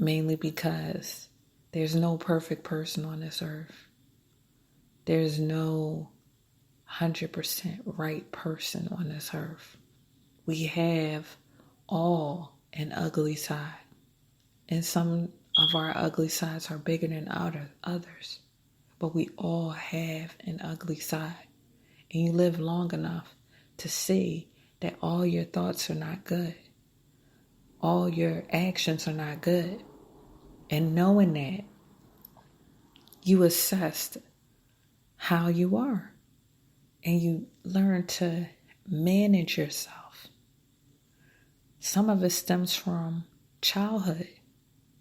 mainly because there's no perfect person on this earth. There's no 100% right person on this earth. We have all an ugly side. And some of our ugly sides are bigger than others. But we all have an ugly side. And you live long enough to see that all your thoughts are not good. All your actions are not good. And knowing that, you assess how you are. And you learn to manage yourself. Some of it stems from childhood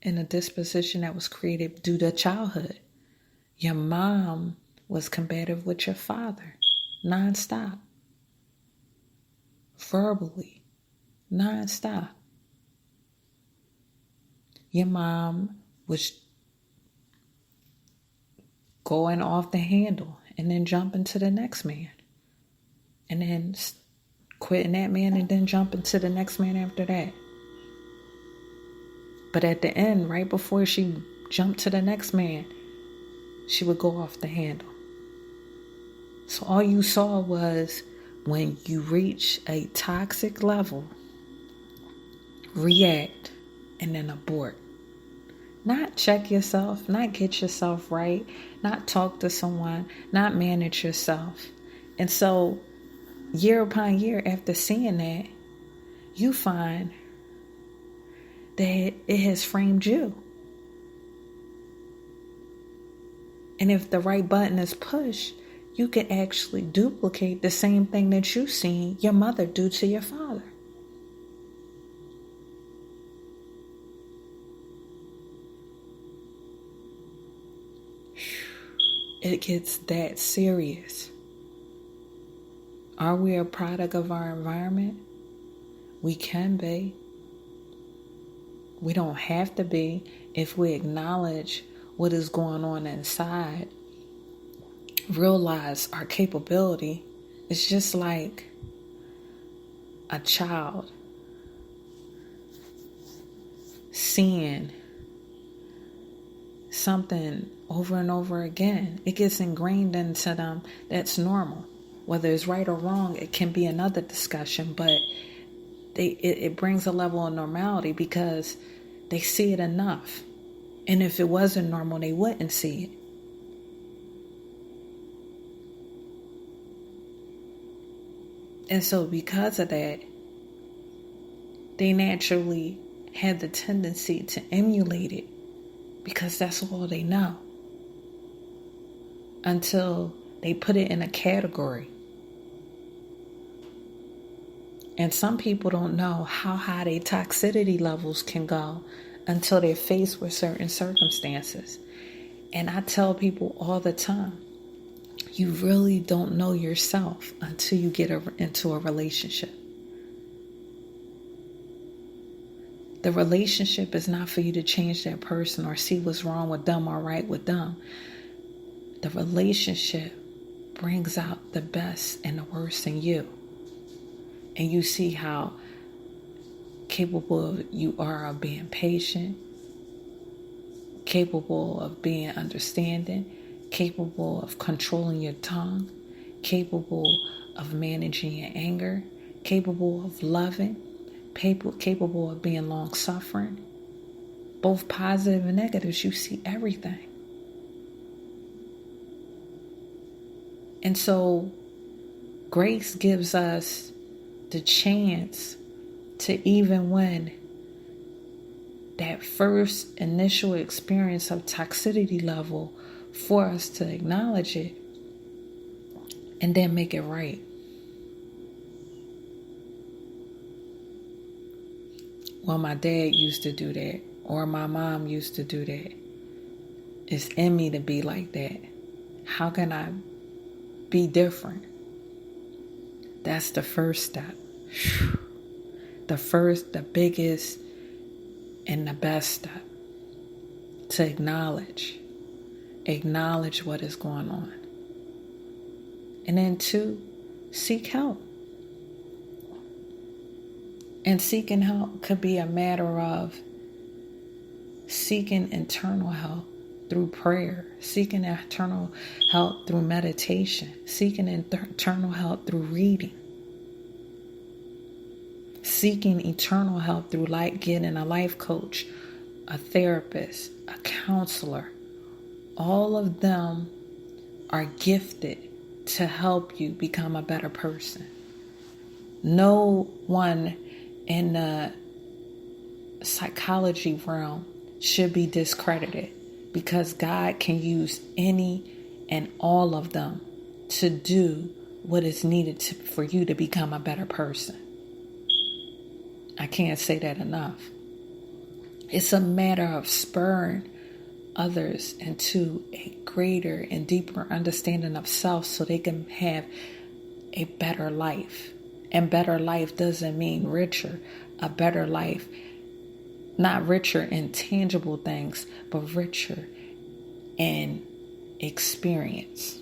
and a disposition that was created due to childhood. Your mom was combative with your father, nonstop, verbally, nonstop. Your mom was going off the handle and then jumping to the next man, and then quitting that man and then jumping to the next man after that. But at the end, right before she jumped to the next man, she would go off the handle. So all you saw was when you reach a toxic level, react and then abort. Not check yourself, not get yourself right, not talk to someone, not manage yourself. And so year upon year after seeing that, you find that it has framed you. And if the right button is pushed, you can actually duplicate the same thing that you've seen your mother do to your father. It gets that serious. Are we a product of our environment? We can be. We don't have to be if we acknowledge what is going on inside, realize our capability. It's just like a child seeing something over and over again. It gets ingrained into them. That's normal. Whether it's right or wrong, it can be another discussion, but it brings a level of normality because they see it enough. And if it wasn't normal, they wouldn't see it. And so because of that, they naturally had the tendency to emulate it because that's all they know. Until they put it in a category. And some people don't know how high their toxicity levels can go until they're faced with certain circumstances. And I tell people all the time, you really don't know yourself until you get into a relationship. The relationship is not for you to change that person or see what's wrong with them or right with them. The relationship brings out the best and the worst in you. And you see how capable you are of being patient, capable of being understanding, capable of controlling your tongue, capable of managing your anger, capable of loving, capable of being long-suffering. Both positive and negatives, you see everything. And so grace gives us the chance to, even when that first initial experience of toxicity level, for us to acknowledge it and then make it right. Well, my dad used to do that, or my mom used to do that. It's in me to be like that. How can I be different? That's the first step. The biggest and the best step. To acknowledge what is going on. And then 2, seek help. And seeking help could be a matter of seeking internal health through prayer, seeking internal health through meditation, seeking internal health through reading, seeking eternal health through getting a life coach, a therapist, a counselor. All of them are gifted to help you become a better person. No one in the psychology realm should be discredited, because God can use any and all of them to do what is needed for you to become a better person. I can't say that enough. It's a matter of spurring others into a greater and deeper understanding of self so they can have a better life. And better life doesn't mean richer. A better life, not richer in tangible things, but richer in experience.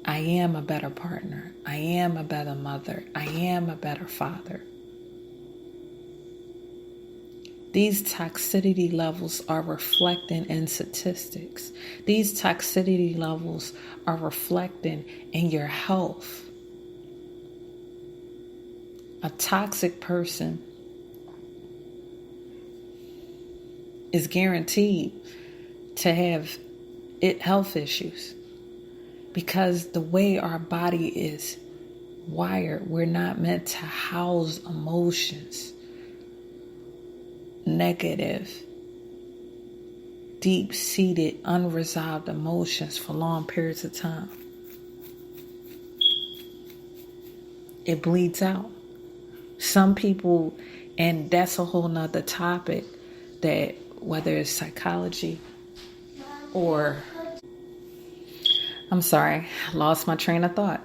I am a better partner. I am a better mother. I am a better father. These toxicity levels are reflecting in statistics. These toxicity levels are reflecting in your health. A toxic person is guaranteed to have health issues, because the way our body is wired, we're not meant to house emotions, negative, deep-seated, unresolved emotions for long periods of time. It bleeds out. Some people, and that's a whole nother topic, that whether it's psychology or, I'm sorry, I lost my train of thought.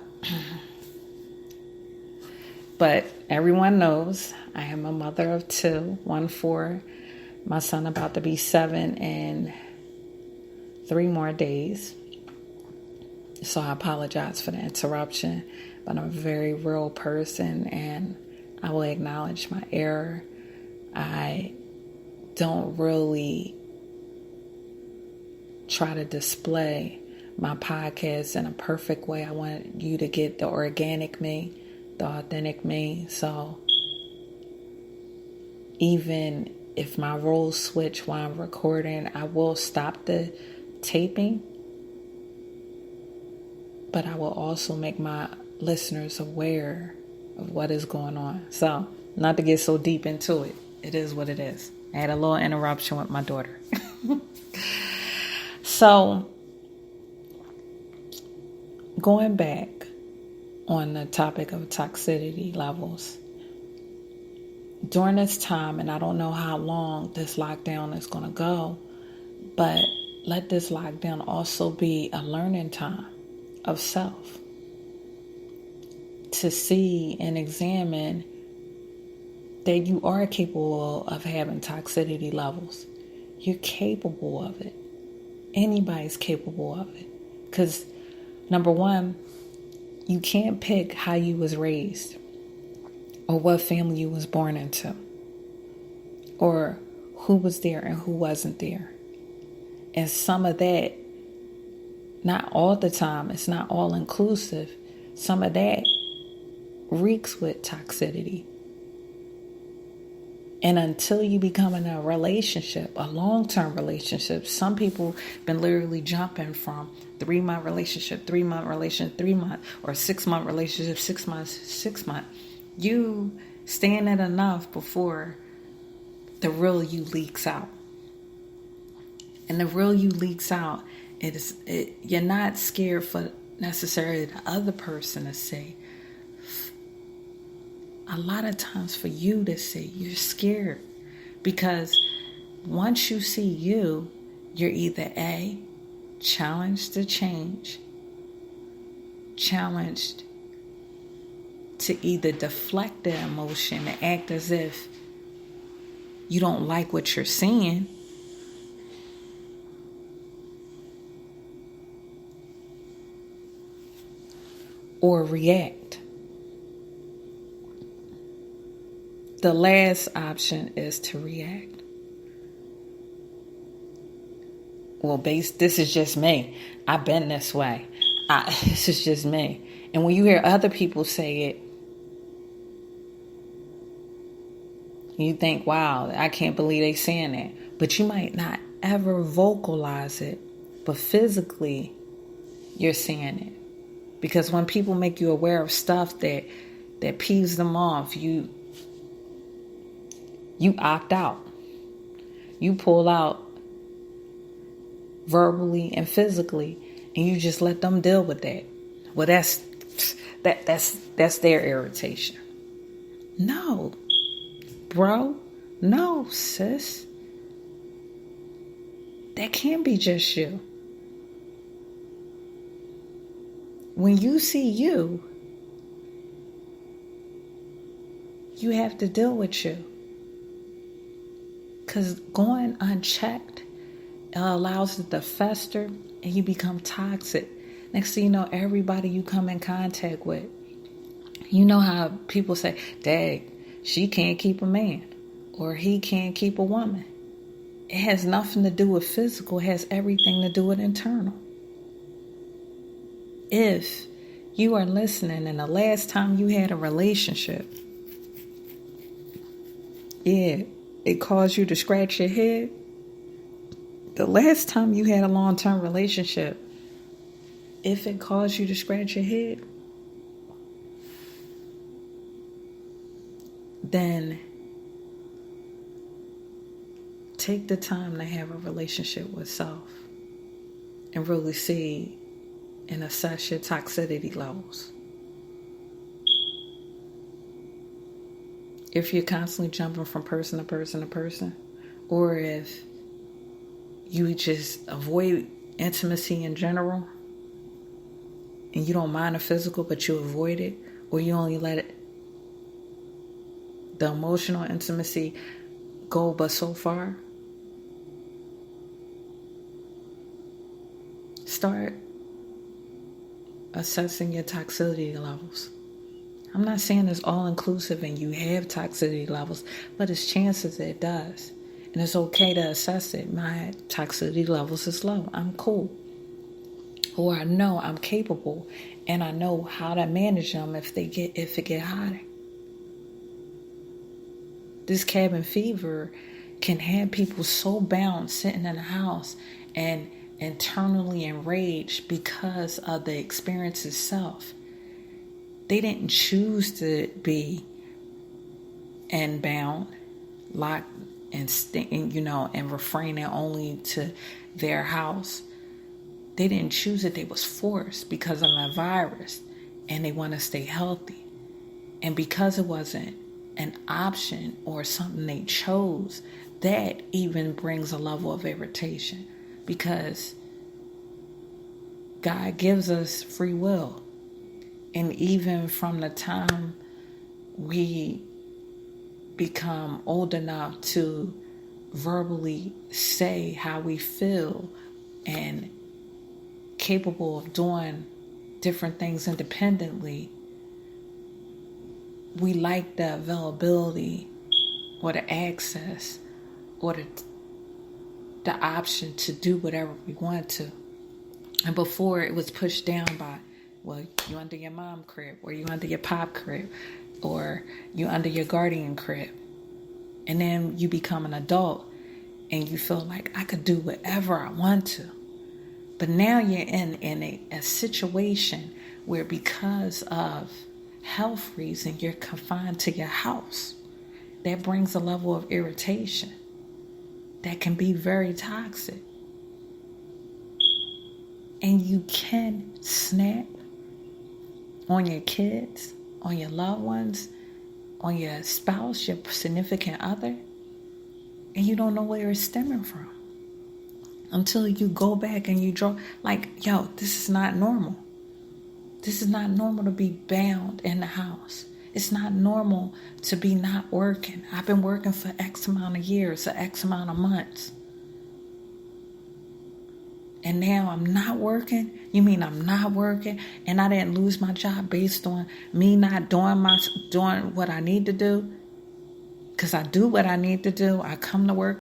But everyone knows I am a mother of 2, 1 4, my son about to be 7 in 3 more days. So I apologize for the interruption, but I'm a very real person and I will acknowledge my error. I don't really try to display my podcast in a perfect way. I want you to get the organic me, the authentic me. So even if my roles switch while I'm recording, I will stop the taping, but I will also make my listeners aware of what is going on. So, not to get so deep into it, it is what it is. I had a little interruption with my daughter. So, going back on the topic of toxicity levels, during this time, and I don't know how long this lockdown is going to go, but let this lockdown also be a learning time of self, to see and examine that you are capable of having toxicity levels. You're capable of it. Anybody's capable of it. Because number one, you can't pick how you was raised or what family you was born into or who was there and who wasn't there. And some of that, not all the time, it's not all inclusive. Some of that reeks with toxicity. And until you become in a relationship, a long-term relationship, some people been literally jumping from 3-month relationship, 3-month relationship, 3-month, or 6-month relationship, 6 months, 6 months. You staying at enough before the real you leaks out. And the real you leaks out, you're not scared for necessarily the other person to say. A lot of times for you to say, you're scared. Because once you see you, you're either A, challenged to change, challenged to either deflect the emotion and act as if you don't like what you're seeing, or react. The last option is to react. well, this is just me. I've been this way. This is just me. And when you hear other people say it, you think, wow, I can't believe they saying that. But you might not ever vocalize it, but physically you're saying it. Because when people make you aware of stuff that peeves them off, you opt out. You pull out verbally and physically, and you just let them deal with that. Well, that's their irritation. No, bro. No, sis. That can't be just you. When you see you, you have to deal with you. Because going unchecked, it allows it to fester and you become toxic. Next thing you know, everybody you come in contact with, you know how people say, dang, she can't keep a man or he can't keep a woman. It has nothing to do with physical. It has everything to do with internal. If you are listening and the last time you had a relationship, it caused you to scratch your head. The last time you had a long-term relationship, if it caused you to scratch your head, then take the time to have a relationship with self and really see and assess your toxicity levels. If you're constantly jumping from person to person to person, or if you just avoid intimacy in general and you don't mind the physical but you avoid it, or you only let the emotional intimacy go but so far, start assessing your toxicity levels. I'm not saying it's all inclusive and you have toxicity levels, but it's chances that it does. And it's okay to assess it. My toxicity levels is low. I'm cool. Or I know I'm capable and I know how to manage them if it get hotter. This cabin fever can have people so bound sitting in a house and internally enraged because of the experience itself. They didn't choose to be bound, locked, and refraining only to their house. They didn't choose it. They was forced because of a virus, and they want to stay healthy. And because it wasn't an option or something they chose, that even brings a level of irritation, because God gives us free will. And even from the time we become old enough to verbally say how we feel and capable of doing different things independently, we like the availability or the access or the option to do whatever we want to. And before, it was pushed down by, well, you under your mom crib, or you under your pop crib, or you under your guardian crib. And then you become an adult and you feel like I could do whatever I want to. But now you're in a situation where, because of health reasons, you're confined to your house. That brings a level of irritation that can be very toxic. And you can snap on your kids, on your loved ones, on your spouse, your significant other, and you don't know where it's stemming from until you go back and you draw, like, yo, this is not normal. This is not normal to be bound in the house. It's not normal to be not working. I've been working for X amount of years, or X amount of months. And now I'm not working? You mean I'm not working and I didn't lose my job based on me not doing what I need to do? Because I do what I need to do. I come to work